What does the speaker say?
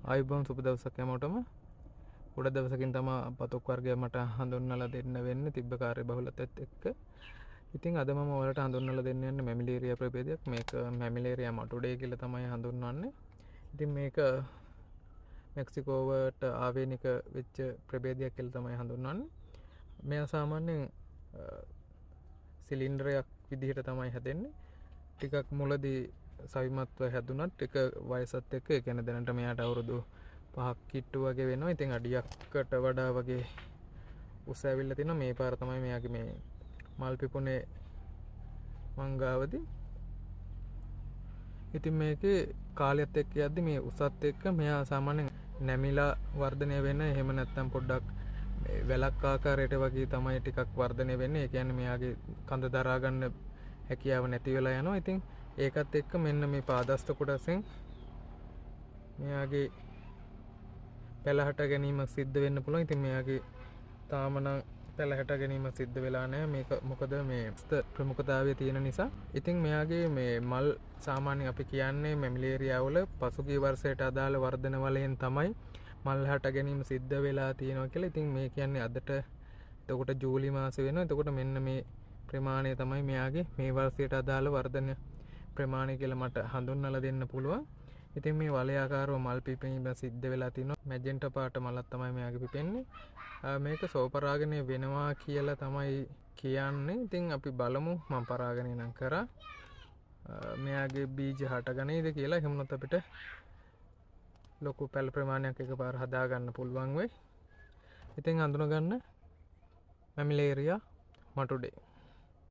ආයුබෝවන් සුබ දවසක් හැමෝටම. ගොඩ දවසකින් තමයි පතොක් වර්ගය මට හඳුන්වලා දෙන්න වෙන්නේ තිබ්බ කාර්ය බහුලත්වයත් එක්ක. ඉතින් අද මම ඔයාලට හඳුන්වලා දෙන්න යන්නේ මැමිලේරියා ප්‍රභේදයක්. මේක මැමිලේරියා මටුඩේ කියලා තමයි හඳුන්වන්නේ. ඉතින් මේක මෙක්සිකෝවට ආවේනික වෙච්ච ප්‍රභේදයක් කියලා තමයි හඳුන්වන්නේ. මෙයා සාමාන්‍යයෙන් සිලින්ඩරයක් විදිහට තමයි හැදෙන්නේ. ටිකක් මුලදී සවිමත්ව හැදුනත් ටික වයසත් එක්ක ඒ කියන්නේ දැනට මෙයාට අවුරුදු 5ක් කිට්ටු වගේ වෙනවා. ඉතින් අඩියක්කට වඩා වගේ උස ඇවිල්ලා තිනවා. මේ පාර තමයි මෙයාගේ මේ මල් පිපුණේ මංගාවදී. ඉතින් මේකේ කාලයත් එක්ක යද්දි මේ උසත් එක්ක මෙයා සාමාන්‍යයෙන් නැමිලා වර්ධනය වෙන එහෙම නැත්නම් පොඩ්ඩක් වැලක් ආකාරයට වගේ තමයි ටිකක් වර්ධනය වෙන්නේ. ඒ කියන්නේ මෙයාගේ කඳ දරා ගන්න හැකියාව නැති වෙලා යනවා. ඉතින් ඒකත් එක්ක මෙන්න මේ පාදස්ත කොටසෙන් මෙයාගේ පැලහට ගැනීමක් සිද්ධ වෙන්න පුළුවන්. ඉතින් මෙයාගේ තාම නම් පැලහට ගැනීමක් සිද්ධ වෙලා නැහැ. මේක මොකද මේ ප්‍රමුඛතාවය තියෙන නිසා. ඉතින් මෙයාගේ මේ මල් සාමාන්‍යයෙන් අපි කියන්නේ මැමිලේරියා වල පසුගිය වර්ෂයට අදාළ වර්ධන වලයෙන් තමයි මල් හට ගැනීම සිද්ධ වෙලා තියෙනවා කියලා. ඉතින් මේ කියන්නේ අදට එතකොට ජූලි මාසේ වෙනවා. එතකොට මෙන්න මේ ප්‍රමාණය තමයි මෙයාගේ මේ වර්ෂයට අදාළ වර්ධන ප්‍රමාණය කියලා මට හඳුන්වලා දෙන්න පුළුවන්. ඉතින් මේ වලයාකාරව මල් පිපීම සිද්ධ වෙලා තිනවා. මැජෙන්ටා පාට මලක් තමයි මෙයාගේ පිපෙන්නේ. මේක සෝපරාගණය වෙනවා කියලා තමයි කියන්නේ. ඉතින් අපි බලමු මම පරාගණය නම් කරා. මෙයාගේ බීජ හටගනේද කියලා. එහෙම නැත්නම් අපිට ලොකු පැල ප්‍රමාණයක් එකපාර හදා ගන්න පුළුවන් වෙයි. ඉතින් හඳුනා ගන්න මැමිලේරියා මටුඩේ